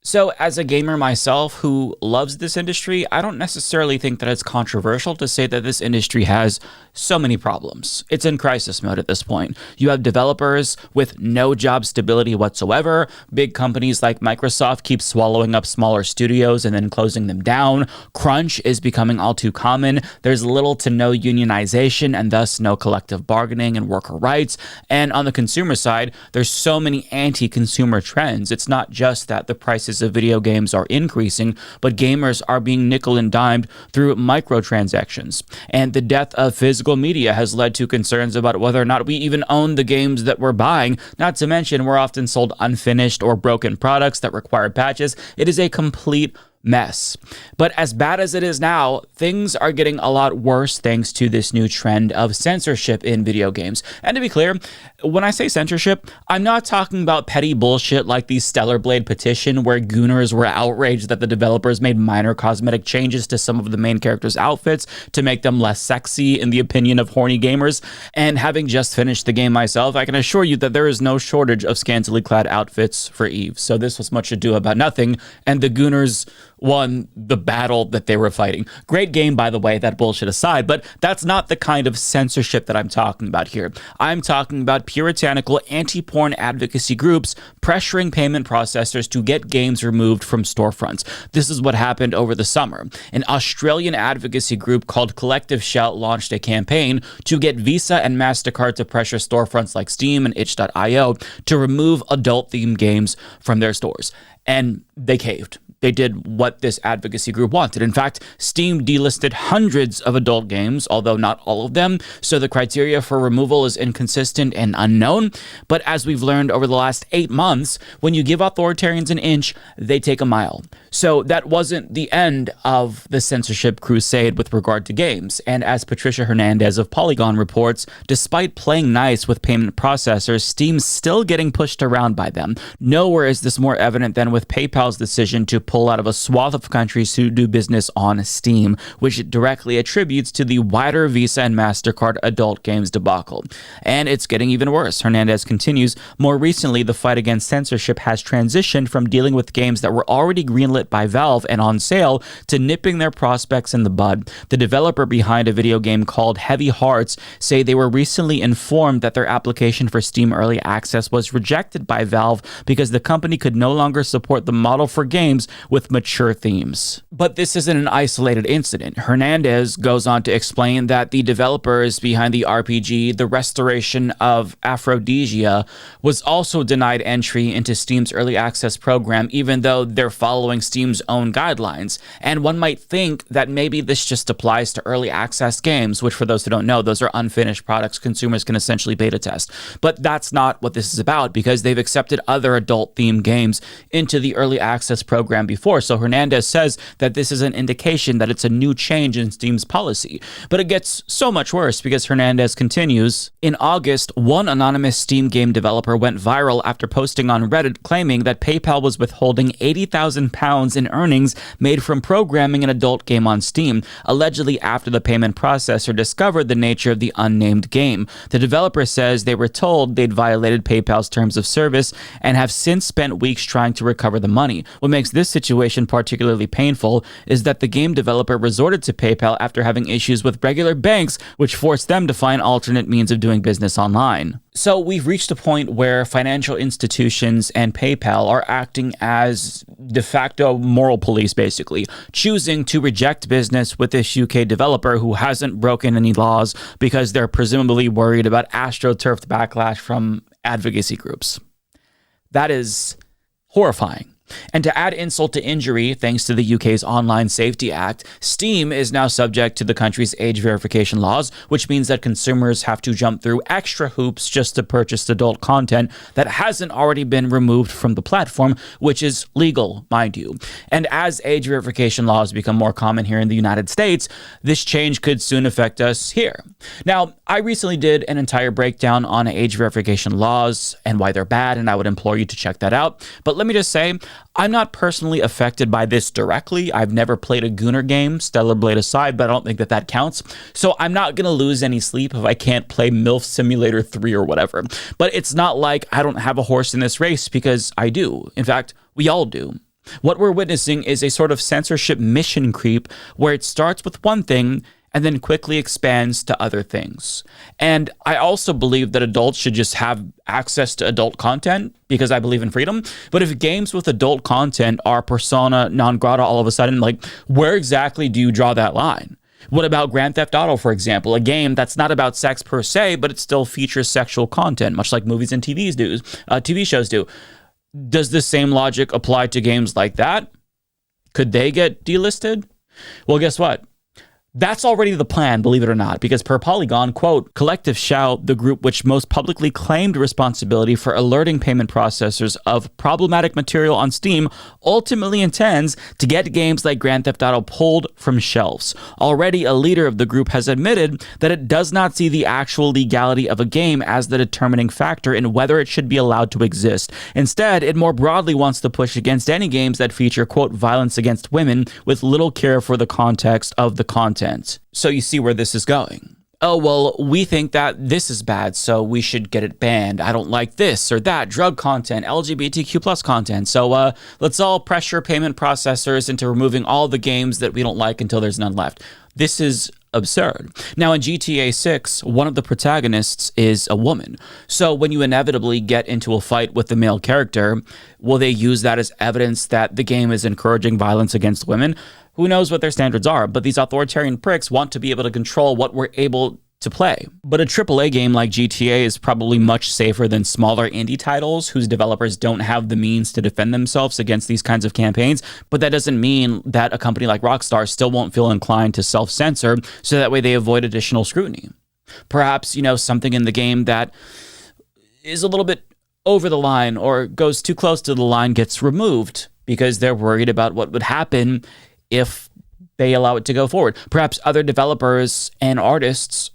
So as a gamer myself who loves this industry, I don't necessarily think that it's controversial to say that this industry has so many problems. It's in crisis mode at this point. You have developers with no job stability whatsoever. Big companies like Microsoft keep swallowing up smaller studios and then closing them down. Crunch is becoming all too common. There's little to no unionization and thus no collective bargaining and worker rights. And on the consumer side, there's so many anti-consumer trends. It's not just that the prices of video games are increasing, but gamers are being nickel and dimed through microtransactions. And the death of physical media has led to concerns about whether or not we even own the games that we're buying. Not to mention, we're often sold unfinished or broken products that require patches. It is a complete mess. But as bad as it is now, things are getting a lot worse thanks to this new trend of censorship in video games. And to be clear, when I say censorship, I'm not talking about petty bullshit like the Stellar Blade petition where gooners were outraged that the developers made minor cosmetic changes to some of the main characters' outfits to make them less sexy in the opinion of horny gamers. And having just finished the game myself, I can assure you that there is no shortage of scantily clad outfits for Eve. So this was much ado about nothing, and the gooners won the battle that they were fighting. Great game, by the way, that bullshit aside, but that's not the kind of censorship that I'm talking about here. I'm talking about puritanical anti-porn advocacy groups pressuring payment processors to get games removed from storefronts. This is what happened over the summer. An Australian advocacy group called Collective Shout launched a campaign to get Visa and MasterCard to pressure storefronts like Steam and itch.io to remove adult-themed games from their stores. And they caved. They did what this advocacy group wanted. In fact, Steam delisted hundreds of adult games, although not all of them, so the criteria for removal is inconsistent and unknown. But as we've learned over the last 8 months, when you give authoritarians an inch, they take a mile. So that wasn't the end of the censorship crusade with regard to games. And as Patricia Hernandez of Polygon reports, despite playing nice with payment processors, Steam's still getting pushed around by them. Nowhere is this more evident than with PayPal's decision to pull out of a swath of countries who do business on Steam, which it directly attributes to the wider Visa and MasterCard adult games debacle. And it's getting even worse. Hernandez continues, more recently, the fight against censorship has transitioned from dealing with games that were already greenlit by Valve and on sale to nipping their prospects in the bud. The developer behind a video game called Heavy Hearts say they were recently informed that their application for Steam Early Access was rejected by Valve because the company could no longer support the model for games with mature themes. But this isn't an isolated incident. Hernandez goes on to explain that the developers behind the RPG, The Restoration of Aphrodisia, was also denied entry into Steam's early access program, even though they're following Steam's own guidelines. And one might think that maybe this just applies to early access games, which for those who don't know, those are unfinished products consumers can essentially beta test. But that's not what this is about, because they've accepted other adult-themed games into the early access program before. So Hernandez says that this is an indication that it's a new change in Steam's policy. But it gets so much worse because Hernandez continues, in August, one anonymous Steam game developer went viral after posting on Reddit claiming that PayPal was withholding £80,000 in earnings made from programming an adult game on Steam, allegedly after the payment processor discovered the nature of the unnamed game. The developer says they were told they'd violated PayPal's terms of service and have since spent weeks trying to recover the money. What makes this situation particularly painful is that the game developer resorted to PayPal after having issues with regular banks, which forced them to find alternate means of doing business online. So we've reached a point where financial institutions and PayPal are acting as de facto moral police, basically, choosing to reject business with this UK developer who hasn't broken any laws because they're presumably worried about astroturfed backlash from advocacy groups. That is horrifying. And to add insult to injury, thanks to the UK's Online Safety Act, Steam is now subject to the country's age verification laws, which means that consumers have to jump through extra hoops just to purchase adult content that hasn't already been removed from the platform, which is legal, mind you. And as age verification laws become more common here in the United States, this change could soon affect us here. Now, I recently did an entire breakdown on age verification laws and why they're bad, and I would implore you to check that out. But let me just say, I'm not personally affected by this directly. I've never played a Gooner game, Stellar Blade aside, but I don't think that that counts. So I'm not going to lose any sleep if I can't play MILF Simulator 3 or whatever. But it's not like I don't have a horse in this race, because I do. In fact, we all do. What we're witnessing is a sort of censorship mission creep where it starts with one thing and then quickly expands to other things. And I also believe that adults should just have access to adult content because I believe in freedom. But if games with adult content are persona non grata all of a sudden, like, where exactly do you draw that line? What about Grand Theft Auto, for example, a game that's not about sex per se, but it still features sexual content, much like movies and TV shows do. Does the same logic apply to games like that? Could they get delisted? Well, guess what? That's already the plan, believe it or not, because per Polygon, quote, Collective Shout, the group which most publicly claimed responsibility for alerting payment processors of problematic material on Steam, ultimately intends to get games like Grand Theft Auto pulled from shelves. Already, a leader of the group has admitted that it does not see the actual legality of a game as the determining factor in whether it should be allowed to exist. Instead, it more broadly wants to push against any games that feature, quote, violence against women with little care for the context of the content. So you see where this is going. Oh, well, we think that this is bad, so we should get it banned. I don't like this or that, drug content, LGBTQ plus content. So let's all pressure payment processors into removing all the games that we don't like until there's none left. This is absurd. Now, in GTA 6, one of the protagonists is a woman. So when you inevitably get into a fight with the male character, will they use that as evidence that the game is encouraging violence against women? Who knows what their standards are, but these authoritarian pricks want to be able to control what we're able to play. But a AAA game like GTA is probably much safer than smaller indie titles whose developers don't have the means to defend themselves against these kinds of campaigns. But that doesn't mean that a company like Rockstar still won't feel inclined to self-censor so that way they avoid additional scrutiny. Perhaps, something in the game that is a little bit over the line or goes too close to the line gets removed because they're worried about what would happen if they allow it to go forward. Perhaps other developers and artists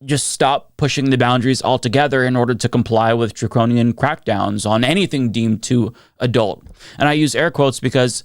just stop pushing the boundaries altogether in order to comply with draconian crackdowns on anything deemed too adult. And I use air quotes because,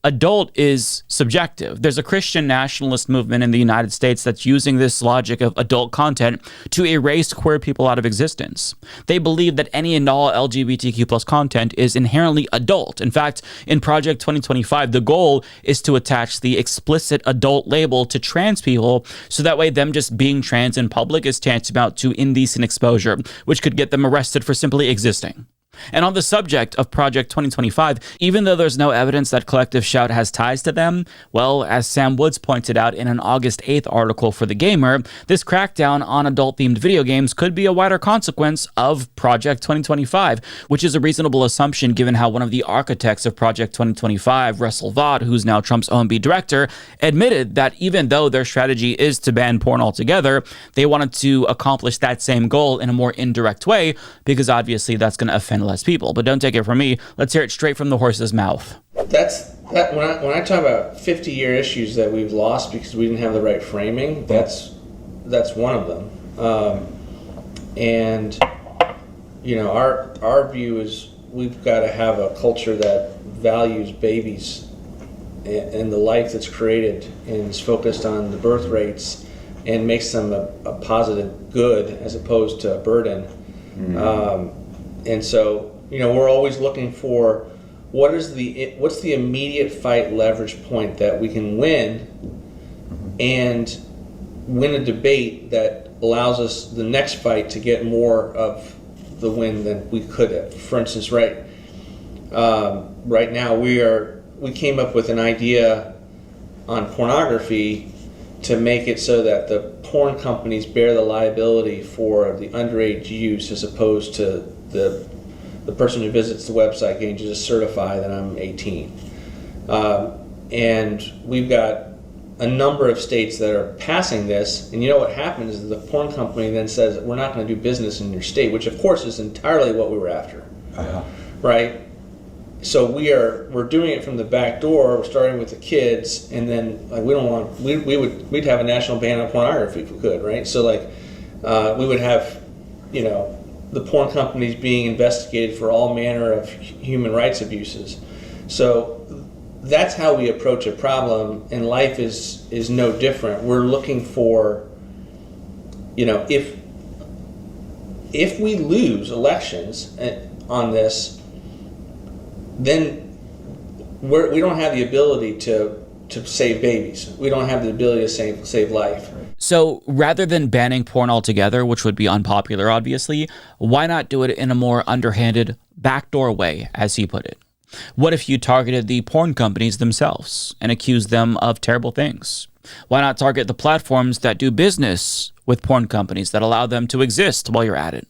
adult is subjective. There's a Christian nationalist movement in the United States that's using this logic of adult content to erase queer people out of existence. They believe that any and all LGBTQ plus content is inherently adult. In fact, in Project 2025, the goal is to attach the explicit adult label to trans people so that way them just being trans in public is tantamount to indecent exposure, which could get them arrested for simply existing. And on the subject of Project 2025, even though there's no evidence that Collective Shout has ties to them, well, as Sam Woods pointed out in an August 8th article for The Gamer, this crackdown on adult-themed video games could be a wider consequence of Project 2025, which is a reasonable assumption given how one of the architects of Project 2025, Russell Vaught, who's now Trump's OMB director, admitted that even though their strategy is to ban porn altogether, they wanted to accomplish that same goal in a more indirect way, because obviously that's going to offend less people. But don't take it from me. Let's hear it straight from the horse's mouth. That when I talk about 50-year issues that we've lost because we didn't have the right framing, that's one of them. Our view is we've got to have a culture that values babies and the life that's created and is focused on the birth rates and makes them a positive good as opposed to a burden. Mm-hmm. And so, we're always looking for what's the immediate fight leverage point that we can win and win a debate that allows us the next fight to get more of the win than we could have. For instance, right now we came up with an idea on pornography to make it so that the porn companies bear the liability for the underage use as opposed to the person who visits the website getting to just certify that I'm 18. And we've got a number of states that are passing this, and what happens is the porn company then says, we're not going to do business in your state, which of course is entirely what we were after. Right? So we're doing it from the back door. We're starting with the kids, and then we'd have a national ban on pornography if we could, right? So we would have, the porn companies being investigated for all manner of human rights abuses. So that's how we approach a problem, and life is no different. We're looking for, if we lose elections on this, then we don't have the ability to save babies. We don't have the ability to save life. So rather than banning porn altogether, which would be unpopular, obviously, why not do it in a more underhanded, backdoor way, as he put it? What if you targeted the porn companies themselves and accused them of terrible things? Why not target the platforms that do business with porn companies that allow them to exist while you're at it?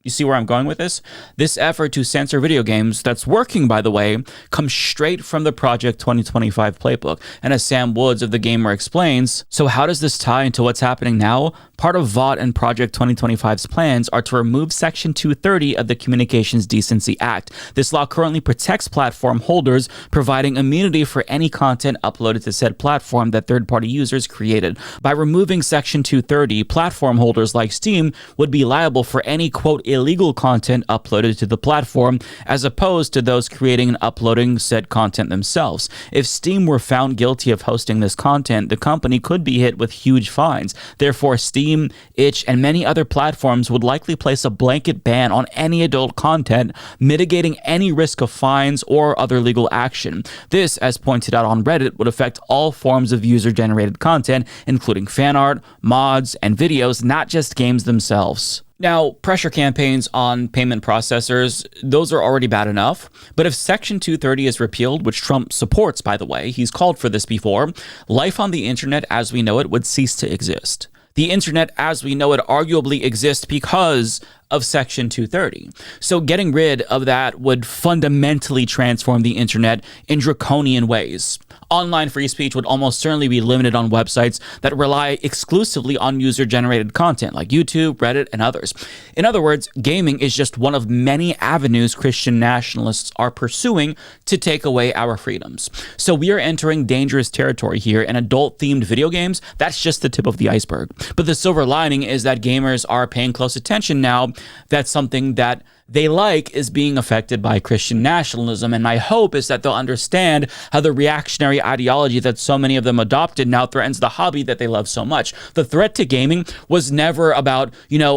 You see where I'm going with this? This effort to censor video games, that's working, by the way, comes straight from the Project 2025 playbook. And as Sam Woods of The Gamer explains, so how does this tie into what's happening now? Part of VOT and Project 2025's plans are to remove Section 230 of the Communications Decency Act. This law currently protects platform holders, providing immunity for any content uploaded to said platform that third-party users created. By removing Section 230, platform holders like Steam would be liable for any, quote, illegal content uploaded to the platform, as opposed to those creating and uploading said content themselves. If Steam were found guilty of hosting this content, the company could be hit with huge fines. Therefore, Steam, Itch, and many other platforms would likely place a blanket ban on any adult content, mitigating any risk of fines or other legal action. This, as pointed out on Reddit, would affect all forms of user-generated content, including fan art, mods, and videos, not just games themselves. Now, pressure campaigns on payment processors, those are already bad enough. But if Section 230 is repealed, which Trump supports, by the way, he's called for this before, life on the internet as we know it would cease to exist. The internet as we know it arguably exists because of Section 230. So getting rid of that would fundamentally transform the internet in draconian ways. Online free speech would almost certainly be limited on websites that rely exclusively on user-generated content like YouTube, Reddit, and others. In other words, gaming is just one of many avenues Christian nationalists are pursuing to take away our freedoms. So we are entering dangerous territory here, and adult-themed video games, that's just the tip of the iceberg. But the silver lining is that gamers are paying close attention now. That's something that they like is being affected by Christian nationalism, and my hope is that they'll understand how the reactionary ideology that so many of them adopted now threatens the hobby that they love so much. The threat to gaming was never about,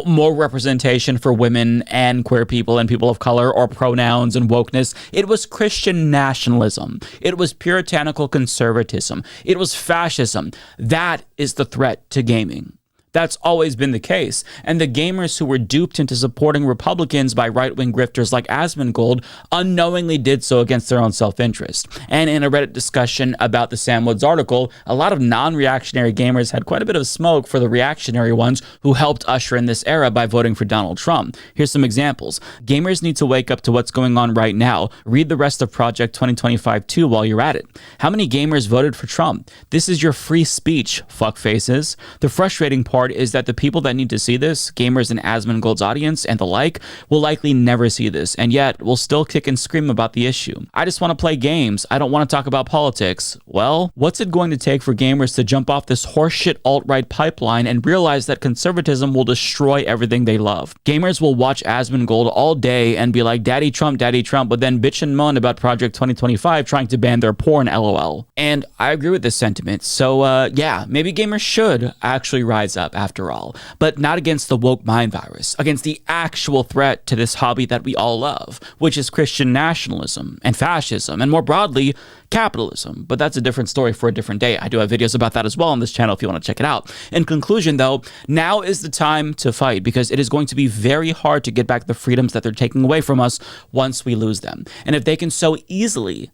more representation for women and queer people and people of color or pronouns and wokeness. It was Christian nationalism. It was puritanical conservatism. It was fascism. That is the threat to gaming. That's always been the case. And the gamers who were duped into supporting Republicans by right-wing grifters like Asmongold unknowingly did so against their own self-interest. And in a Reddit discussion about the Sam Woods article, a lot of non-reactionary gamers had quite a bit of smoke for the reactionary ones who helped usher in this era by voting for Donald Trump. Here's some examples. Gamers need to wake up to what's going on right now. Read the rest of Project 2025 too while you're at it. How many gamers voted for Trump? This is your free speech, fuckfaces. The frustrating part is that the people that need to see this, gamers in Asmongold's audience and the like, will likely never see this, and yet will still kick and scream about the issue. I just want to play games. I don't want to talk about politics. Well, what's it going to take for gamers to jump off this horseshit alt-right pipeline and realize that conservatism will destroy everything they love? Gamers will watch Asmongold all day and be like, Daddy Trump, but then bitch and moan about Project 2025 trying to ban their porn, lol. And I agree with this sentiment. So, yeah, maybe gamers should actually rise up after all, but not against the woke mind virus, against the actual threat to this hobby that we all love, which is Christian nationalism and fascism, and more broadly, capitalism. But that's a different story for a different day. I do have videos about that as well on this channel if you want to check it out. In conclusion, though, now is the time to fight, because it is going to be very hard to get back the freedoms that they're taking away from us once we lose them. And if they can so easily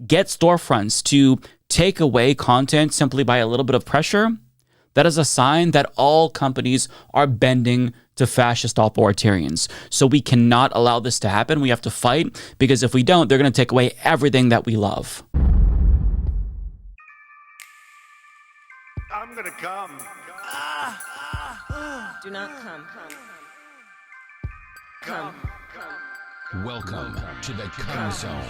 get storefronts to take away content simply by a little bit of pressure, that is a sign that all companies are bending to fascist authoritarians. So we cannot allow this to happen. We have to fight, because if we don't, they're going to take away everything that we love. I'm going to come. Do not come. Welcome to the Come Zone.